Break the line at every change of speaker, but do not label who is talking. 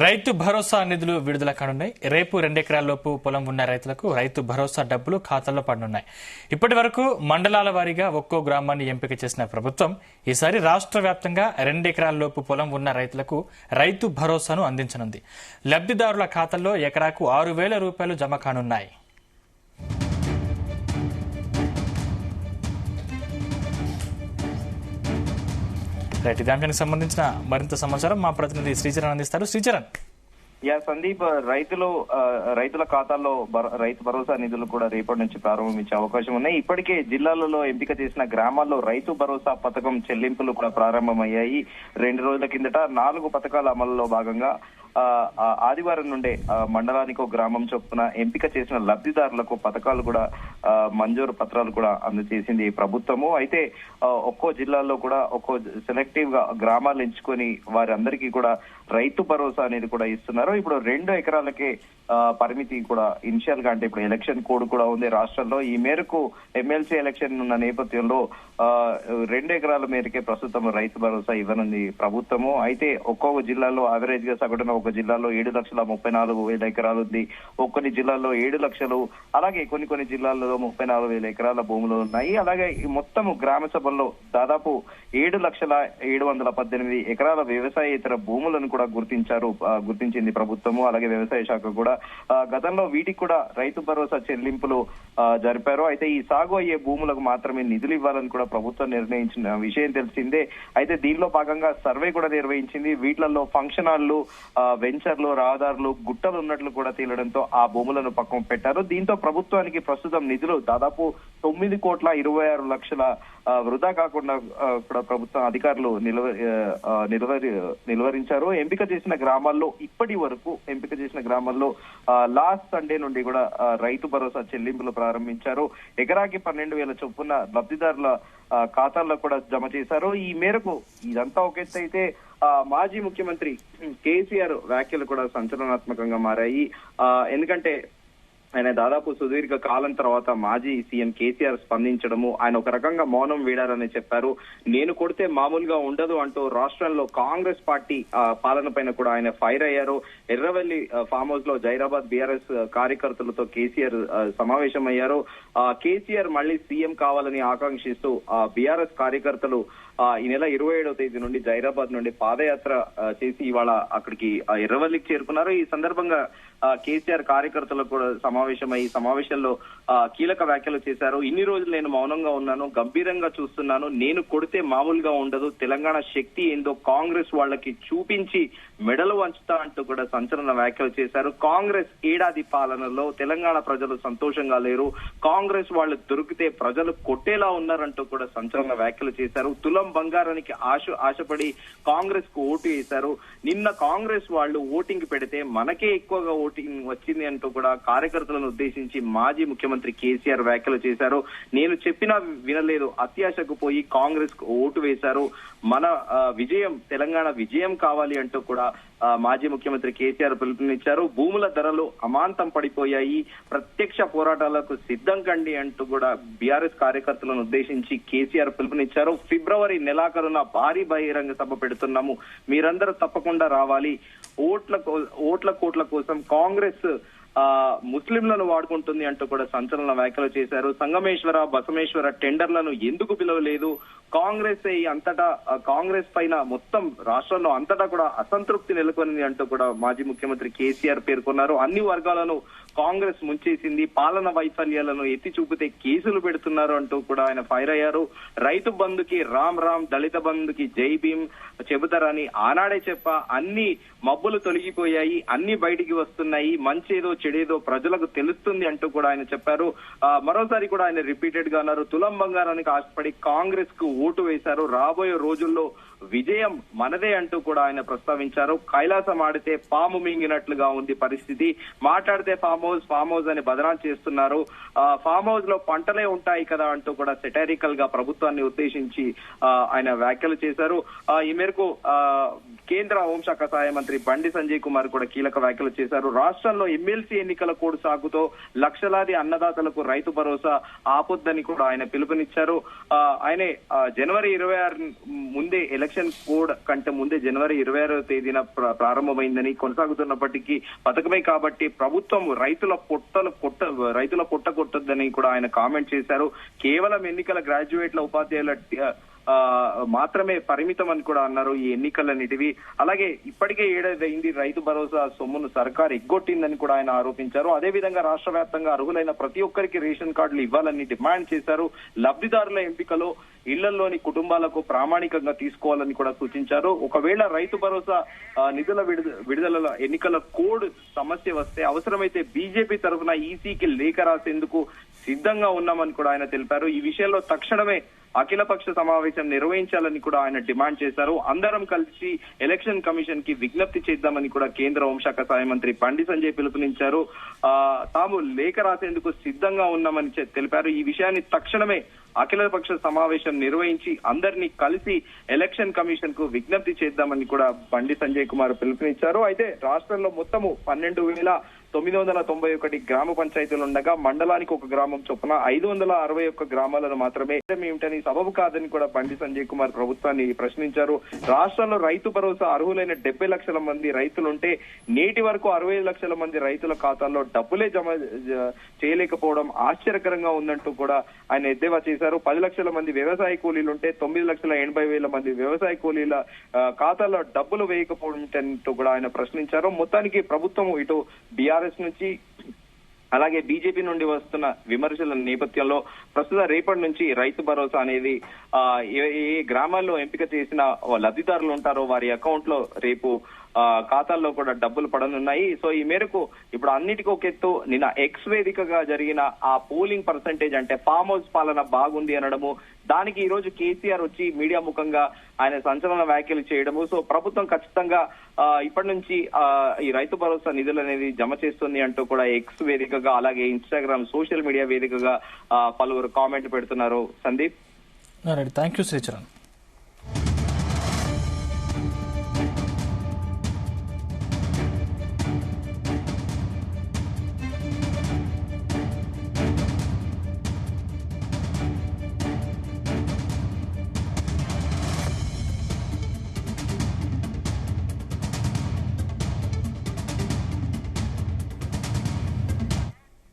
రైతు భరోసా నిధులు విడుదల కానున్నాయి. రేపు 2 ఎకరాలలోపు పొలం ఉన్న రైతులకు రైతు భరోసా డబ్బులు ఖాతాల్లో పడనున్నాయి. ఇప్పటి వరకు మండలాల వారీగా ఒక్కో గ్రామాన్ని ఎంపిక చేసిన ప్రభుత్వం ఈసారి రాష్ట్ర వ్యాప్తంగా 2 ఎకరాలలోపు పొలం ఉన్న రైతులకు రైతు భరోసాను అందించనుంది. లబ్ధిదారుల ఖాతాల్లో ఎకరాకు 6,000 రూపాయలు జమ కానున్నాయి. ఇదే అంశానికి సంబంధించిన మరింత సమాచారం మా ప్రతినిధి శ్రీచరణ్ అందిస్తారు. శ్రీచరణ్.
సందీప్, రైతుల ఖాతాల్లో రైతు భరోసా నిధులు కూడా రేపటి నుంచి ప్రారంభించే అవకాశం ఉన్నాయి. ఇప్పటికే జిల్లాలలో ఎంపిక చేసిన గ్రామాల్లో రైతు భరోసా పథకం చెల్లింపులు కూడా ప్రారంభమయ్యాయి. 2 రోజుల కిందట 4 పథకాల అమలులో భాగంగా ఆదివారం నుండే మండలానికి ఒక గ్రామం చొప్పున ఎంపిక చేసిన లబ్ధిదారులకు పథకాలు కూడా మంజూరు పత్రాలు కూడా అందజేసింది ప్రభుత్వము. అయితే ఒక్కో జిల్లాలో కూడా ఒక్కో సెలెక్టివ్ గా గ్రామాలు ఎంచుకొని వారందరికీ కూడా రైతు భరోసా అనేది కూడా ఇస్తున్నారు. ఇప్పుడు 2 ఎకరాలకే పరిమితి కూడా ఇనిషియల్ గా, అంటే ఇప్పుడు ఎలక్షన్ కోడ్ కూడా ఉంది రాష్ట్రంలో. ఈ మేరకు ఎమ్మెల్సీ ఎలక్షన్ ఉన్న నేపథ్యంలో 2 ఎకరాల మేరకే ప్రస్తుతం రైతు భరోసా ఇవ్వనుంది ప్రభుత్వము. అయితే ఒక్కొక్క జిల్లాలో యావరేజ్ గా సగటున ఒక జిల్లాలో 7,34,000 ఎకరాలు ఉంది. కొన్ని జిల్లాల్లో 7 లక్షలు, అలాగే కొన్ని జిల్లాల్లో 34,000 ఎకరాల భూములు ఉన్నాయి. అలాగే ఈ మొత్తం గ్రామ సభల్లో దాదాపు 7,718 ఎకరాల వ్యవసాయేతర భూములను కూడా గుర్తించింది ప్రభుత్వము. అలాగే వ్యవసాయ శాఖ కూడా గతంలో వీటికి కూడా రైతు భరోసా చెల్లింపులు జరిపారు. అయితే ఈ సాగు అయ్యే భూములకు మాత్రమే నిధులు ఇవ్వాలని కూడా ప్రభుత్వం నిర్ణయించిన విషయం తెలిసిందే. అయితే దీనిలో భాగంగా సర్వే కూడా నిర్వహించింది. వీటిలలో ఫంక్షన్ హాళ్లు, వెంచర్లు, రహదారులు, గుట్టలు ఉన్నట్లు కూడా తేలడంతో ఆ భూములను పక్కన పెట్టారు. దీంతో ప్రభుత్వానికి ప్రస్తుతం నిధులు దాదాపు 9,26,00,000 వృధా కాకుండా కూడా ప్రభుత్వం అధికారులు నిలువరించారు. ఎంపిక చేసిన గ్రామాల్లో లాస్ట్ సండే నుండి కూడా రైతు భరోసా చెల్లింపులు ప్రారంభించారు. ఎకరాకి 12,000 చొప్పున లబ్ధిదారుల ఖాతాల్లో కూడా జమ చేశారు. ఈ మేరకు ఇదంతా ఒక ఎత్తు అయితే మాజీ ముఖ్యమంత్రి కేసీఆర్ వ్యాఖ్యలు కూడా సంచలనాత్మకంగా మారాయి. ఎందుకంటే ఆయన దాదాపు సుదీర్ఘ కాలం తర్వాత మాజీ సీఎం కేసీఆర్ స్పందించడము, ఆయన ఒక రకంగా మౌనం వీడారని చెప్పారు. నేను కొడితే మామూలుగా ఉండదు అంటూ రాష్ట్రంలో కాంగ్రెస్ పార్టీ పాలన పైన కూడా ఆయన ఫైర్ అయ్యారు. ఎర్రవెల్లి ఫామ్ హౌస్ లో జైరాబాద్ బీఆర్ఎస్ కార్యకర్తలతో కేసీఆర్ సమావేశమయ్యారు. కేసీఆర్ మళ్లీ సీఎం కావాలని ఆకాంక్షిస్తూ బీఆర్ఎస్ కార్యకర్తలు ఈ నెల 27వ తేదీ నుండి జైరాబాద్ నుండి పాదయాత్ర చేసి ఇవాళ అక్కడికి ఎర్రవల్లికి చేరుకున్నారు. ఈ సందర్భంగా కేసీఆర్ కార్యకర్తలకు కూడా సమావేశమై సమావేశంలో కీలక వ్యాఖ్యలు చేశారు. ఇన్ని రోజులు నేను మౌనంగా ఉన్నాను, గంభీరంగా చూస్తున్నాను. నేను కొడితే మామూలుగా ఉండదు, తెలంగాణ శక్తి ఏందో కాంగ్రెస్ వాళ్ళకి చూపించి మెడలు వంచుతా అంటూ కూడా సంచలన వ్యాఖ్యలు చేశారు. కాంగ్రెస్ ఏడాది పాలనలో తెలంగాణ ప్రజలు సంతోషంగా లేరు, కాంగ్రెస్ వాళ్ళు దొరికితే ప్రజలు కొట్టేలా ఉన్నారంటూ కూడా సంచలన వ్యాఖ్యలు చేశారు. తులం బంగారానికి ఆశపడి కాంగ్రెస్ కు ఓటు వేశారు. నిన్న కాంగ్రెస్ వాళ్ళు ఓటింగ్ పెడితే మనకే ఎక్కువగా ఓటింగ్ వచ్చింది అంటూ కూడా కార్యకర్తలను ఉద్దేశించి మాజీ ముఖ్యమంత్రి కేసీఆర్ వ్యాఖ్యలు చేశారు. నేను చెప్పినా వినలేదు, అత్యాశకు పోయి కాంగ్రెస్ కు ఓటు వేశారు. మన విజయం, తెలంగాణ విజయం కావాలి అంటూ కూడా మాజీ ముఖ్యమంత్రి కేసీఆర్ పిలుపునిచ్చారు. భూముల ధరలు అమాంతం పడిపోయాయి, ప్రత్యక్ష పోరాటాలకు సిద్ధం కండి అంటూ కూడా బీఆర్ఎస్ కార్యకర్తలను ఉద్దేశించి కేసీఆర్ పిలుపునిచ్చారు. ఫిబ్రవరి నెలాఖరున భారీ బహిరంగ సభ పెడుతున్నాము, మీరందరూ తప్పకుండా రావాలి. ఓట్ల కోట్ల కోసం కాంగ్రెస్ ముస్లింలను వాడుకుంటుంది అంటూ కూడా సంచలన వ్యాఖ్యలు చేశారు. సంగమేశ్వర, బసమేశ్వర టెండర్లను ఎందుకు పిలవలేదు? కాంగ్రెస్ పైన మొత్తం రాష్ట్రంలో అంతటా కూడా అసంతృప్తి నెలకొనింది అంటూ కూడా మాజీ ముఖ్యమంత్రి కేసీఆర్ పేర్కొన్నారు. అన్ని వర్గాలను కాంగ్రెస్ ముంచేసింది, పాలన వైఫల్యాలను ఎత్తి చూపితే కేసులు పెడుతున్నారు అంటూ కూడా ఆయన ఫైర్ అయ్యారు. రైతు బంధుకి రామ్ రామ్, దళిత బంధుకి జై భీమ్ చెబుతారని ఆనాడే అన్ని మబ్బులు తొలగిపోయాయి, అన్ని బయటికి వస్తున్నాయి, మంచేదో చెడేదో ప్రజలకు తెలుస్తుంది అంటూ కూడా ఆయన చెప్పారు. మరోసారి కూడా ఆయన రిపీటెడ్ గా అన్నారు, తులం బంగారానికి ఆశపడి కాంగ్రెస్ కు ఓటు వేశారు, రాబోయే రోజుల్లో విజయం మనదే అంటూ కూడా ఆయన ప్రస్తావించారు. కైలాసం ఆడితే పాము మింగినట్లుగా ఉంది పరిస్థితి, మాట్లాడితే ఫామ్ హౌస్ అని బదనాం చేస్తున్నారు, ఫామ్ హౌస్ లో పంటలే ఉంటాయి కదా అంటూ కూడా సెటారికల్ గా ప్రభుత్వాన్ని ఉద్దేశించి ఆయన వ్యాఖ్యలు చేశారు. ఈ మేరకు కేంద్ర హోంశాఖ సహాయ మంత్రి బండి సంజయ్ కుమార్ కూడా కీలక వ్యాఖ్యలు చేశారు. రాష్ట్రంలో ఎమ్మెల్సీ ఎన్నికల కోడ్ సాగుతో లక్షలాది అన్నదాతలకు రైతు భరోసా ఆపొద్దని కూడా ఆయన పిలుపునిచ్చారు. ఆయనే జనవరి 26 ముందే ఎలక్షన్ కోడ్ కంటే ముందే జనవరి 26వ తేదీన ప్రారంభమైందని, కొనసాగుతున్నప్పటికీ పథకమే కాబట్టి ప్రభుత్వం రైతుల పొట్ట కొట్టొద్దని కూడా ఆయన కామెంట్ చేశారు. కేవలం ఎన్నికల గ్రాడ్యుయేట్ల ఉపాధ్యాయుల మాత్రమే పరిమితం అని కూడా అన్నారు ఈ ఎన్నికలన్నిటివి. అలాగే ఇప్పటికే ఏడాది రైతు భరోసా సొమ్మును సర్కార్ ఎగ్గొట్టిందని కూడా ఆయన ఆరోపించారు. అదేవిధంగా రాష్ట్ర వ్యాప్తంగా అర్హులైన ప్రతి ఒక్కరికి రేషన్ కార్డులు ఇవ్వాలని డిమాండ్ చేశారు. లబ్ధిదారుల ఎంపికలో ఇళ్లలోని కుటుంబాలకు ప్రామాణికంగా తీసుకోవాలని కూడా సూచించారు. ఒకవేళ రైతు భరోసా నిధుల విడుదల ఎన్నికల కోడ్ సమస్య వస్తే అవసరమైతే బీజేపీ తరఫున ఈసీకి లేఖ రాసేందుకు సిద్ధంగా ఉన్నామని కూడా ఆయన తెలిపారు. ఈ విషయంలో తక్షణమే అఖిలపక్ష సమావేశం నిర్వహించాలని కూడా ఆయన డిమాండ్ చేశారు. అందరం కలిసి ఎలక్షన్ కమిషన్ కి విజ్ఞప్తి చేద్దామని కూడా కేంద్ర హోంశాఖ సహాయ మంత్రి బండి సంజయ్ పిలుపునిచ్చారు. తాము లేఖ రాసేందుకు సిద్ధంగా ఉన్నామని తెలిపారు. ఈ విషయాన్ని తక్షణమే అఖిలపక్ష సమావేశం నిర్వహించి అందరినీ కలిసి ఎలక్షన్ కమిషన్ కు విజ్ఞప్తి చేద్దామని కూడా బండి సంజయ్ కుమార్ పిలుపునిచ్చారు. అయితే రాష్ట్రంలో మొత్తము 12,991 గ్రామ పంచాయతీలు ఉండగా మండలానికి ఒక గ్రామం చొప్పున 561 గ్రామాలను మాత్రమే ఏమిటని సబబు కాదని కూడా బండి సంజయ్ కుమార్ ప్రభుత్వాన్ని ప్రశ్నించారు. రాష్ట్రంలో రైతు భరోసా అర్హులైన 70 లక్షల మంది రైతులుంటే నేటి వరకు 65 లక్షల మంది రైతుల ఖాతాల్లో డబ్బులే జమ చేయలేకపోవడం ఆశ్చర్యకరంగా ఉందంటూ కూడా ఆయన ఎద్దేవా చేశారు. 10 లక్షల మంది వ్యవసాయ కూలీలుంటే 9,80,000 మంది వ్యవసాయ కూలీల ఖాతాల్లో డబ్బులు వేయకపోవడంతో కూడా ఆయన ప్రశ్నించారు. మొత్తానికి ప్రభుత్వం ఇటు బీఆర్ఎస్ నుంచి అలాగే బీజేపీ నుండి వస్తున్న విమర్శల నేపథ్యంలో ప్రస్తుతం రేపటి నుంచి రైతు భరోసా అనేది ఏ గ్రామాల్లో ఎంపిక చేసిన లబ్ధిదారులు ఉంటారో వారి అకౌంట్ లో రేపు ఖాతాల్లో కూడా డబ్బులు పడనున్నాయి. సో ఈ మేరకు ఇప్పుడు అన్నిటికీ ఒక ఎత్తు నిన్న ఎక్స్ వేదికగా జరిగిన ఆ పోలింగ్ పర్సంటేజ్ అంటే ఫామ్ హౌస్ పాలన బాగుంది అనడము, దానికి ఈ రోజు కేసీఆర్ వచ్చి మీడియా ముఖంగా ఆయన సంచలన వ్యాఖ్యలు చేయడము. సో ప్రభుత్వం ఖచ్చితంగా ఇప్పటి నుంచి ఈ రైతు భరోసా నిధులు అనేది జమ చేస్తుంది అంటూ కూడా ఎక్స్ వేదికగా అలాగే ఇన్స్టాగ్రామ్ సోషల్ మీడియా వేదికగా పలువురు కామెంట్ పెడుతున్నారు. Sandeep,
thank you Sricharan.